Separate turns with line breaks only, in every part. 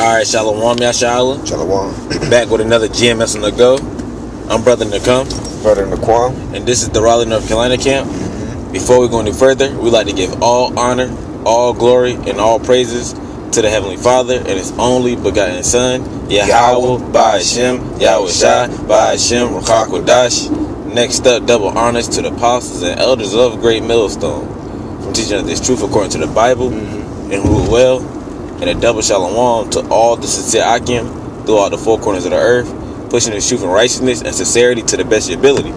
Alright, Shalom, Yashala.
Shalom.
Back with another GMS on the go. I'm Brother Nakam.
Brother Naquan.
And this is the Raleigh, North Carolina camp. Before we go any further, we'd like to give all honor, all glory, and all praises to the Heavenly Father and His only begotten Son, Yahweh, Ba'ashem, Yahweh Shai, Ba'ashem, Ruach HaKodesh. Next up, double honors to the apostles and elders of Great Millstone for teaching us this truth according to the Bible and rule well. And a double shalom to all the sincere Akim throughout the four corners of the earth, pushing this truth and righteousness and sincerity to the best of your ability.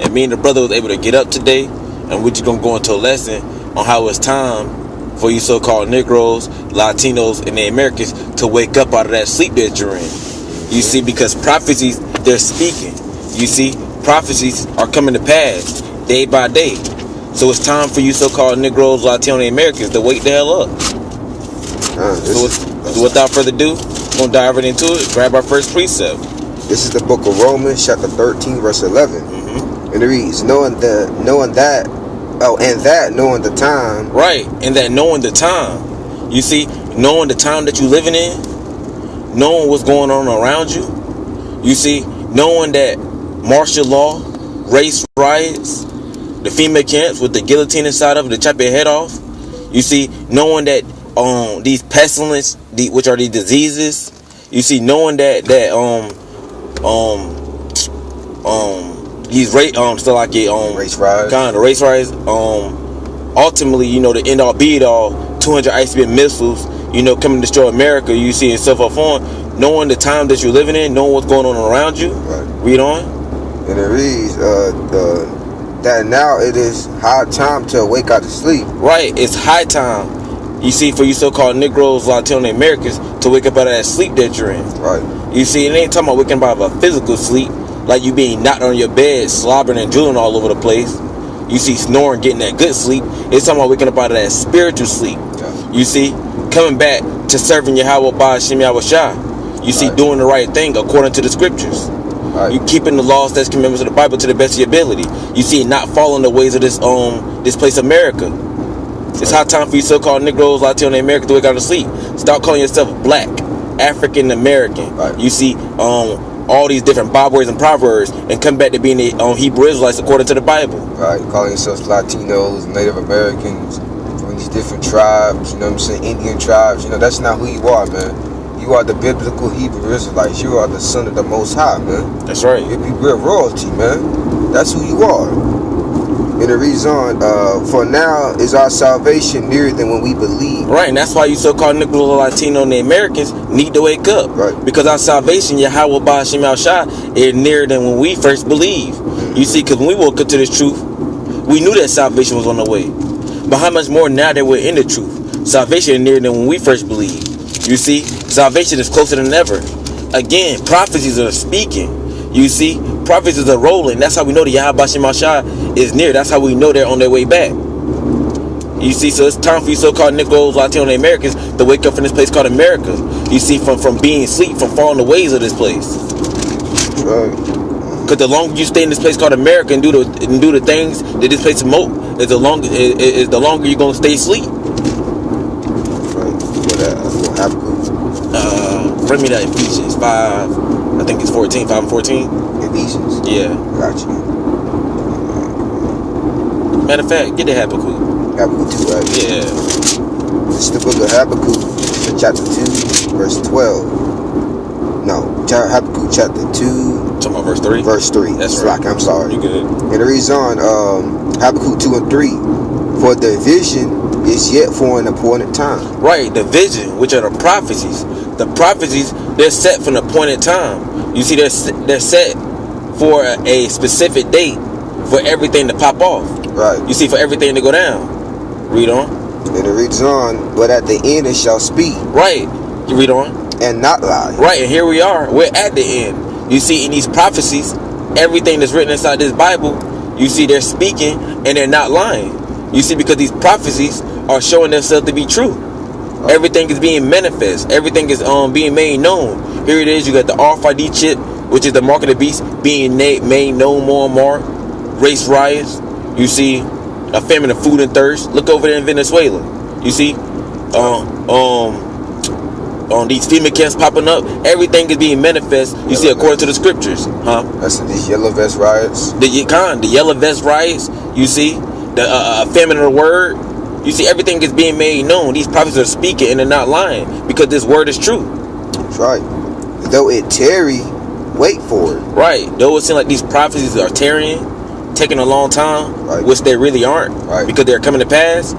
And me and the brother was able to get up today, and we're just going to go into a lesson on how it's time for you so-called Negroes, Latinos, and the Americans to wake up out of that sleep that you're in. You see, because prophecies, they're speaking. You see, prophecies are coming to pass day by day. So it's time for you so-called Negroes, Latinos, and Americans to wake the hell up. So without further ado, we're going to dive right into it. Grab our first precept.
This is the book of Romans, chapter 13, verse 11. And it reads, knowing the time.
Right, and that knowing the time. You see, knowing the time that you're living in, knowing what's going on around you. You see, knowing that martial law, race riots, the female camps with the guillotine inside of it to chop your head off. You see, knowing that these pestilence, which are these diseases, you see, knowing that these race riots, ultimately, you know, the end all be it all, 200 ICBM missiles, you know, coming to destroy America. You see, and so forth on, knowing the time that you're living in, knowing what's going on around you.
Right.
Read on.
And it reads that now it is high time to wake out of sleep.
Right, it's high time. You see, for you so-called Negroes, Latino, and Americans to wake up out of that sleep that you're in.
Right.
You see, it ain't talking about waking up out of a physical sleep, like you being knocked on your bed, slobbering and drooling all over the place. You see, snoring, getting that good sleep. It's talking about waking up out of that spiritual sleep. Yeah. You see, coming back to serving Yahweh, Ba'ashem, Yahweh Shai. You see, doing the right thing according to the scriptures. Right. You keeping the laws, statutes, commandments of the Bible to the best of your ability. You see, not following the ways of this place America. It's high time for you so-called Negroes, Latino, and Americans to wake out of sleep. Stop calling yourself black, African American. Right. You see, all these different bywords and proverbs, and come back to being the Hebrew Israelites according to the Bible.
Right, calling yourselves Latinos, Native Americans, from these different tribes, you know what I'm saying, Indian tribes, you know, that's not who you are, man. You are the biblical Hebrew Israelites. You are the son of the Most High, man.
That's right.
We're royalty, man. That's who you are. And it reads on, for now is our salvation nearer than when we believe. Right,
and that's why you so-called Negro, Latino, and the Americans need to wake up.
Right.
Because our salvation, Yahweh, Ba'ashem, Yahweh Shai, is nearer than when we first believed. You see, because when we woke up to this truth, we knew that salvation was on the way. But how much more now that we're in the truth? Salvation is nearer than when we first believed. You see, salvation is closer than ever. Again, prophecies are speaking. You see, prophecies are rolling. That's how we know the Yahweh Ba'ashem Yahweh Shai is near. That's how we know they're on their way back. You see, so it's time for you so-called Negroes, Latino, and Americans to wake up from this place called America. You see, from being asleep, from following the ways of this place.
Right.
Because the longer you stay in this place called America and do the things that this place promote, is the longer you're gonna stay asleep.
Right.
Bring me that Ephesians 5. I think it's 14, 5 and 14.
Ephesians?
Yeah.
Gotcha.
Matter of fact, get the Habakkuk.
Habakkuk 2, right?
Yeah.
This is the book of Habakkuk, chapter 2, verse 12. No, Habakkuk chapter 2.
Talking about verse 3?
Verse 3.
That's right.
I'm sorry.
You good.
And it reads on, Habakkuk 2 and 3. For the vision is yet for an appointed time.
Right, the vision, which are the prophecies. The prophecies, they're set for an appointed time. You see, they're set for a specific date for everything to pop off.
Right.
You see, for everything to go down. Read on.
And it reads on, but at the end it shall speak.
Right. You read on.
And not lie.
Right, and here we are. We're at the end. You see, in these prophecies, everything that's written inside this Bible, you see, they're speaking and they're not lying. You see, because these prophecies are showing themselves to be true. Everything is being manifest. Everything is being made known. Here it is. You got the RFID chip, which is the mark of the beast, being made known more and more. Race riots. You see, a famine of food and thirst. Look over there in Venezuela. You see, on these FEMA camps popping up, everything is being manifest. You see, according to the scriptures,
That's these yellow vest riots.
The yellow vest riots. You see, the famine of the word. You see, everything is being made known. These prophets are speaking and they're not lying because this word is true.
That's right. Though it tarry, wait for it. Right.
Though it seems like these prophecies are tarrying, taking a long time, right, which they really aren't, right, because they're coming to pass.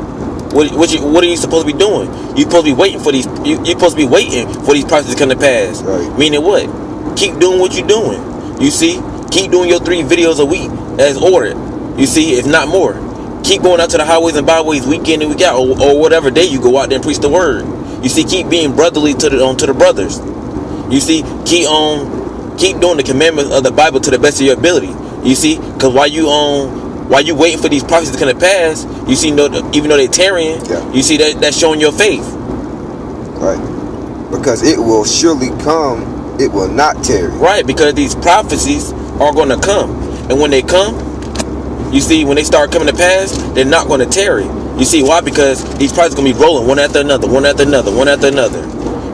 What are you supposed to be doing? You're supposed to be waiting for these. You're supposed to be waiting for these prophecies to come to pass.
Right.
Meaning what? Keep doing what you're doing. You see, keep doing your 3 videos a week as ordered. You see, if not more. Keep going out to the highways and byways week in and week out, or whatever day you go out there and preach the word. You see, keep being brotherly to the brothers. You see, keep doing the commandments of the Bible to the best of your ability. You see, because while you waiting for these prophecies to come to pass, you see, even though they're tarrying, you see that's showing your faith.
Right. Because it will surely come, it will not tarry.
Right, because these prophecies are going to come, and when they come, you see, when they start coming to pass, they're not going to tarry. You see why? Because these prophets are going to be rolling one after another, one after another, one after another.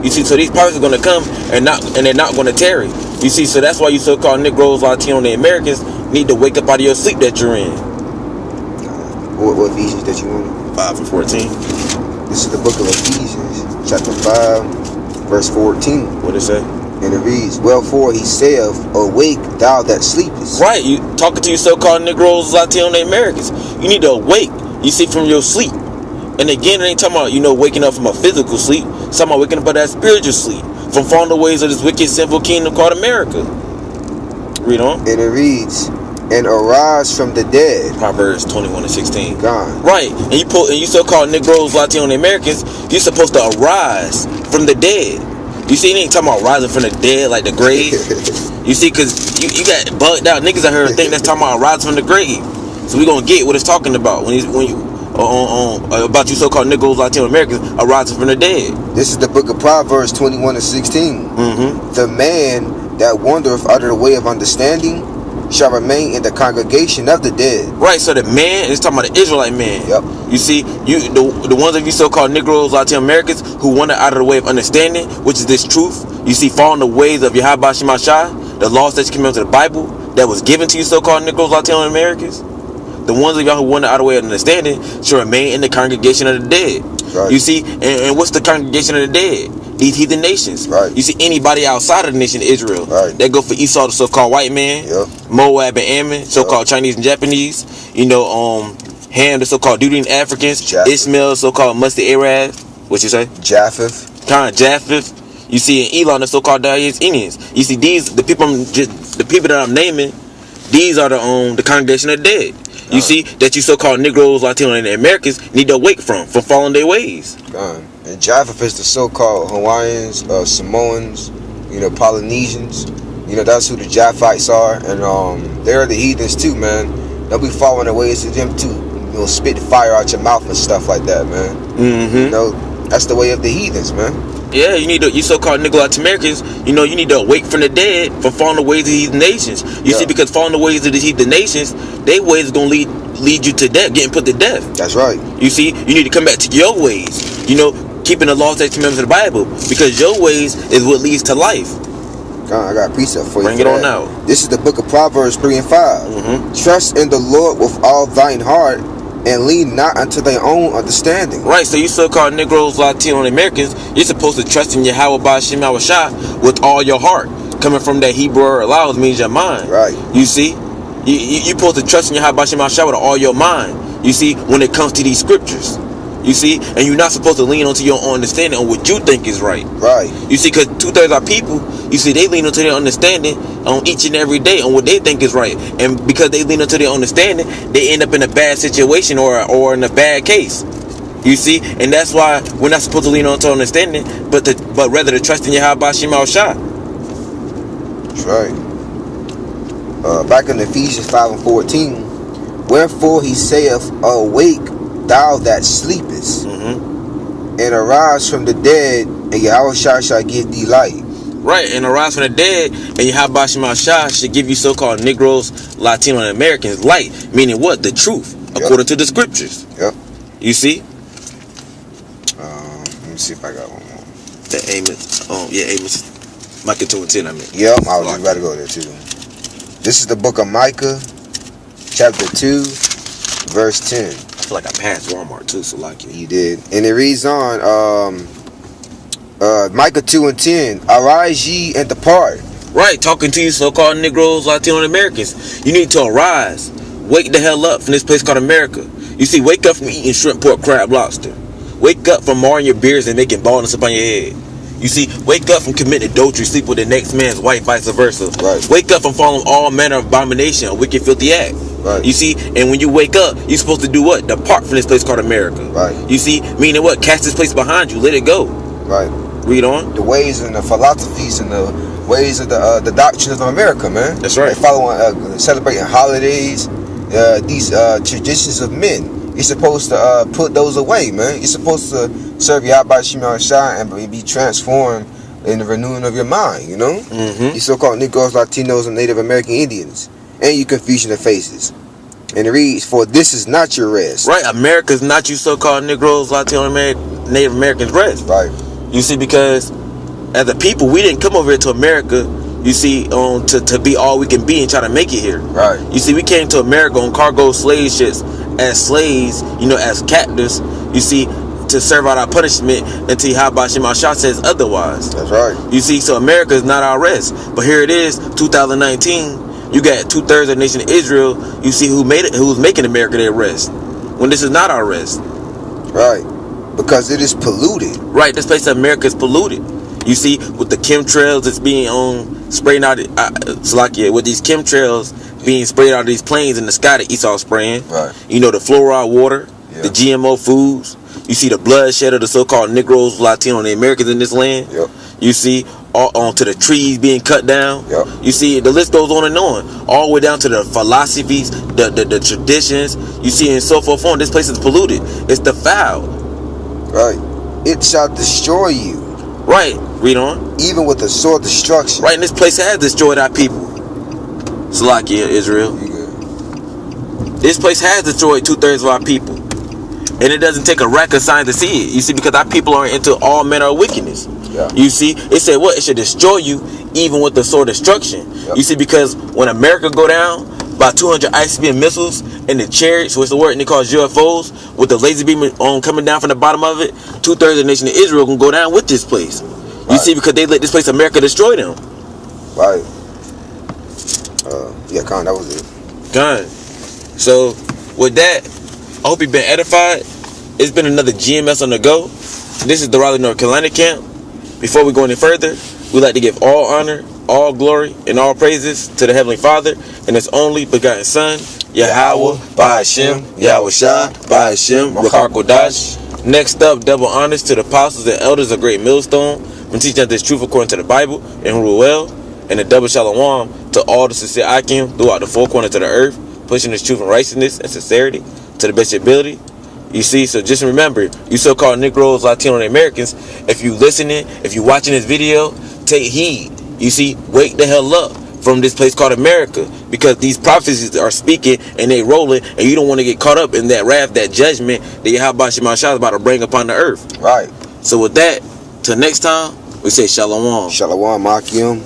You see, so these prophets are going to come and they're not going to tarry. You see, so that's why you so-called Negroes, Latino, and Americans need to wake up out of your sleep that you're in.
What Ephesians that you want?
5:14.
This is the book of Ephesians, chapter 5, verse 14.
What it say?
And it reads, wherefore he saith, awake thou that sleepest.
Right, you talking to you so-called Negroes, Latino, and Americans. You need to awake, you see, from your sleep. And again, it ain't talking about, waking up from a physical sleep. It's talking about waking up out of that spiritual sleep, from falling the ways of this wicked, sinful kingdom called America. Read on.
And it reads, and arise from the dead.
Proverbs 21:16.
Gone.
Right, and you so-called Negroes, Latino, and Americans, you're supposed to arise from the dead. You see, it ain't talking about rising from the dead like the grave. You see, because you got bugged out niggas out here think that's talking about rising from the grave. So we gonna get what it's talking about when you about you so-called Negroes, Latino Americans arising from the dead.
This is the book of Proverbs 21:16.
Mm-hmm.
The man that wandereth out of the way of understanding shall remain in the congregation of the dead.
Right, so the man is talking about the Israelite man.
Yep.
You see, the ones of you so-called Negroes, Latino Americans who wander out of the way of understanding, which is this truth. You see, following the ways of Yahweh Shema Shah, the laws that came out of the Bible that was given to you so-called Negroes, Latino Americans. The ones of y'all who wander out of the way of understanding shall remain in the congregation of the dead.
Right.
You see, and what's the congregation of the dead? These heathen nations.
Right.
You see, anybody outside of the nation of Israel,
right,
that go for Esau, the so-called white man,
yep,
Moab and Ammon, so-called Chinese and Japanese, Ham, the so-called Dudian Africans,
Japheth.
Ishmael, so-called musty Arab, what you say?
Japheth.
Japheth. You see, in Elon, the so-called Darius Indians. You see, the people that I'm naming, these are the congregation of the dead. You see, that you so-called Negroes, Latino, and Americans need to wake from following their ways.
And Japheth is the so-called Hawaiians, Samoans, Polynesians. That's who the Japhites are, and they're the heathens too, man. They'll be following the ways of them too. Spit fire out your mouth and stuff like that, man.
Mm-hmm.
That's the way of the heathens, man.
Yeah, you so-called Negroes, Americans, you need to awake from the dead from following the ways of these nations. You see, because following the ways of these nations, their ways is going to lead you to death, getting put to death.
That's right.
You see, you need to come back to your ways, keeping the laws, statutes, and commandments of the Bible, because your ways is what leads to life.
I got a precept for you.
Bring it on out.
This is the book of Proverbs 3 and 5.
Mm-hmm.
Trust in the Lord with all thine heart, and lean not unto their own understanding.
Right, so you so-called Negroes, Latino, and Americans, you're supposed to trust in Yahweh Ba'Shem Shah with all your heart. Coming from that Hebrew word allows means your mind.
Right.
You see, you're supposed to trust in Yahweh Ba'Shem Shah with all your mind. You see, when it comes to these scriptures. You see, and you're not supposed to lean onto your own understanding on what you think is right.
Right.
You see, because 2/3 of people, you see, they lean onto their understanding on each and every day on what they think is right. And because they lean onto their understanding, they end up in a bad situation or in a bad case. You see, and that's why we're not supposed to lean onto understanding, but rather to trust in Yahweh Ba'Shem Shah.
That's right. Back in Ephesians 5 and 14, wherefore he saith, awake thou that sleepest,
mm-hmm,
and arise from the dead, and Yahweh shall give thee light.
Right, and arise from the dead, and Yahweh Ba'Shem Shah should give you so-called Negroes, Latino, and Americans light, meaning what? The truth, according to the scriptures.
Yep.
You see?
Let me see if I got one more.
That Amos. Amos. Micah 2:10. I mean.
Yep, I was just about to go there too. This is the book of Micah, chapter 2, verse 10.
I feel like I passed Walmart too, so like
you did, and it reads on. Micah 2:10. Arise ye and depart.
Right, talking to you so-called Negroes, Latino Americans. You need to arise. Wake the hell up from this place called America. You see, wake up from eating shrimp, pork, crab, lobster. Wake up from marring your beards and making baldness upon your head. You see, wake up from committing adultery, sleep with the next man's wife, vice versa.
Right.
Wake up from following all manner of abomination, a wicked, filthy act.
Right.
You see, and when you wake up, you're supposed to do what? Depart from this place called America.
Right.
You see, meaning what? Cast this place behind you. Let it go.
Right.
Read on.
The ways and the philosophies and the ways of the doctrines of America, man.
That's right.
They following, celebrating holidays, these traditions of men. You're supposed to put those away, man. You're supposed to serve Yahweh Shema Shai and be transformed in the renewing of your mind, you know?
Mm-hmm.
You so-called Negroes, Latinos, and Native American Indians. And you Confucian of faces. And it reads, for this is not your rest.
Right, America's not you so-called Negroes, Latino Native Americans rest.
Right.
You see, because as a people, we didn't come over here to America, you see, to be all we can be and try to make it here.
Right.
You see, we came to America on cargo slave ships as slaves, you know, as captives, you see, to serve out our punishment until Yahweh Shema Shah says otherwise.
That's right.
You see, so America is not our rest. But here it is, 2019, you got 2/3 of the nation of Israel, you see, who's making America their rest, when this is not our rest.
Right. Because it is polluted.
Right, this place of America is polluted. You see, with the chemtrails that's being spraying out, with these chemtrails being sprayed out of these planes in the sky that Esau spraying.
Right.
You know, the fluoride water, the GMO foods. You see the bloodshed of the so-called Negroes, Latino, and the Americans in this land.
Yep.
You see, all onto the trees being cut down.
Yep.
You see, the list goes on and on, all the way down to the philosophies, the traditions. You see, and so forth on. This place is polluted. It's defiled.
Right. It shall destroy you.
Right. Read on.
Even with a sword destruction.
Right, and this place has destroyed our people. Salakia, Israel. This place has destroyed 2/3 of our people. And it doesn't take a rocket science to see it. You see, because our people are into all manner of wickedness.
Yeah.
You see, it said what? It should destroy you even with the sword destruction.
Yep.
You see, because when America go down by 200 ICBM missiles and the chariots, what's the word? And they call UFOs, with the laser beam coming down from the bottom of it, 2/3 of the nation of Israel can go down with this place. You see, because they let this place America destroy them.
Right. Con, that was it.
Con. So, with that, I hope you've been edified. It's been another GMS on the go. This is the Raleigh, North Carolina camp. Before we go any further, we'd like to give all honor, all glory, and all praises to the Heavenly Father and His only begotten Son, Yahweh, by Hashem, Yahweh Shah, by Hashem, Rakar Kodash. Next up, double honors to the apostles and elders of Great Millstone for teaching us this truth according to the Bible and Ruel, and a double shalom to all the sincere Akim throughout the four corners of the earth, pushing this truth and righteousness and sincerity to the best of your ability. You see, so just remember, you so-called Negroes, Latino, and Americans, if you listening, if you watching this video, take heed. You see, wake the hell up from this place called America, because these prophecies are speaking and they rolling, and you don't want to get caught up in that wrath, that judgment that Yahweh Shema Shah is about to bring upon the earth.
Right.
So with that, till next time, we say shalom.
Shalom, Akim.